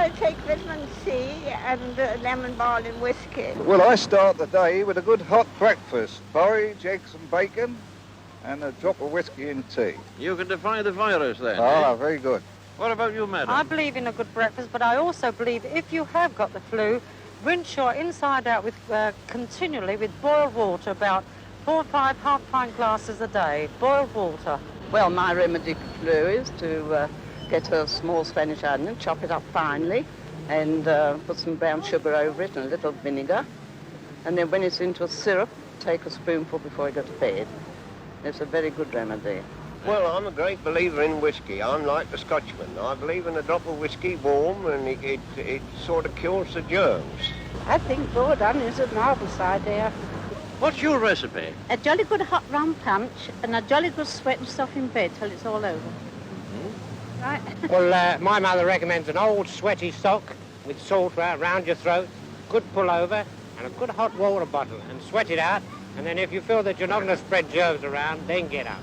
I take vitamin C and lemon balm and whiskey. Well, I start the day with a good hot breakfast, porridge, eggs and bacon, and a drop of whiskey and tea. You can defy the virus then, Ah, very good. What about you, madam? I believe in a good breakfast, but I also believe if you have got the flu, rinse your inside out with continually with boiled water, about 4 or 5 half-pint glasses a day, boiled water. Well, my remedy for flu is to get a small Spanish onion, chop it up finely, and put some brown sugar over it and a little vinegar. And then when it's into a syrup, take a spoonful before you go to bed. It's a very good remedy. Well, I'm a great believer in whiskey. I'm like the Scotchman. I believe in a drop of whiskey warm, and it sort of kills the germs. I think boiled onion is a marvellous idea. What's your recipe? A jolly good hot rum punch and a jolly good sweat and stuff in bed till it's all over. Mm-hmm. Right? Well, my mother recommends an old sweaty sock with salt round your throat, good pullover, and a good hot water bottle, and sweat it out. And then if you feel that you're not going to spread germs around, then get up.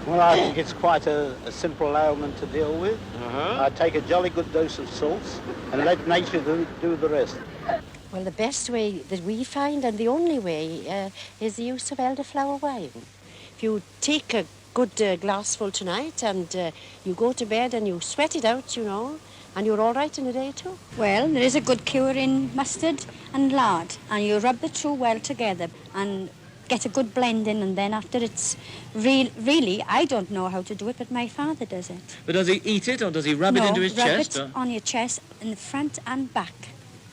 Well, I think it's quite a simple ailment to deal with. I take a jolly good dose of salts and let nature do the rest. Well, the best way that we find, and the only way, is the use of elderflower wine. If you take a good glassful tonight and you go to bed and you sweat it out, you know, and you're all right in a day too. Well, there is a good cure in mustard and lard, and you rub the two well together and get a good blend in, and then after it's really, I don't know how to do it, but my father does it. But does he eat it, or does he rub it into his chest? No, rub it on your chest, in the front and back.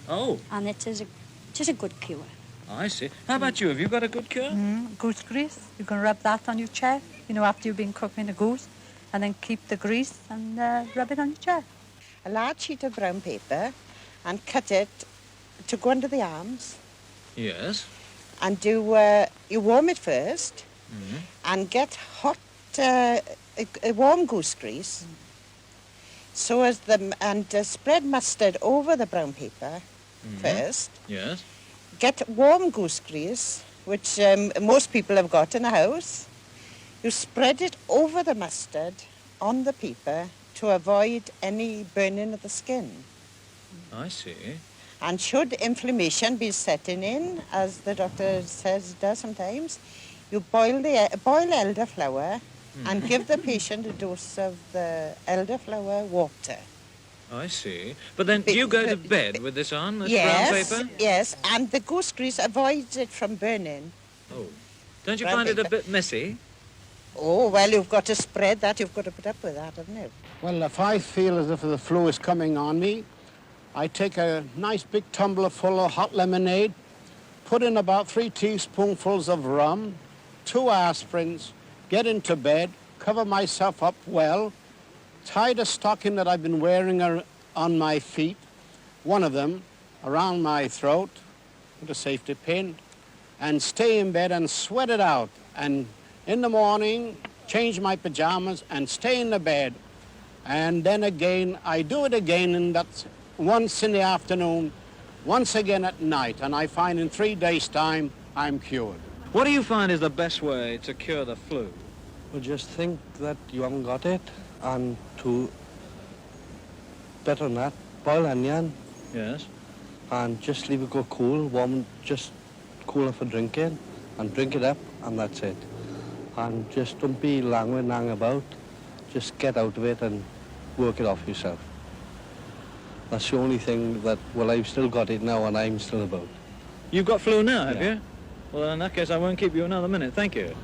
Oh. And it is a good cure. I see. How about you? Have you got a good cure? Goose grease. You can rub that on your chest, you know, after you've been cooking a goose, and then keep the grease and rub it on your chest. A large sheet of brown paper and cut it to go under the arms. Yes. And you warm it first and get hot, warm goose grease. So as and spread mustard over the brown paper first. Yes. Get warm goose grease, which most people have got in a house. You spread it over the mustard on the paper to avoid any burning of the skin. I see. And should inflammation be setting in, as the doctor says it does sometimes, you boil elderflower and give the patient a dose of the elderflower water. I see. But then do you go to bed with this on, this brown paper? Yes, and the goose grease avoids it from burning. Oh. Don't you find it a bit messy? Oh, well, you've got to spread that. You've got to put up with that, haven't you? Well, if I feel as if the flu is coming on me, I take a nice big tumbler full of hot lemonade, put in about 3 teaspoonfuls of rum, 2 aspirins, get into bed, cover myself up well, tie the stocking that I've been wearing on my feet, one of them around my throat with a safety pin, and stay in bed and sweat it out. And in the morning, change my pajamas and stay in the bed. And then again, I do it again, and that's once in the afternoon, once again at night, and I find in 3 days' time, I'm cured. What do you find is the best way to cure the flu? Well, just think that you haven't got it, and to, better than that, boil onion. Yes. And just leave it go cool, warm, just cooler for drinking, and drink it up, and that's it. And just don't be lang about, just get out of it and work it off yourself. That's the only thing that, well, I've still got it now and I'm still about. You've got flu now, have you? Well, in that case, I won't keep you another minute. Thank you.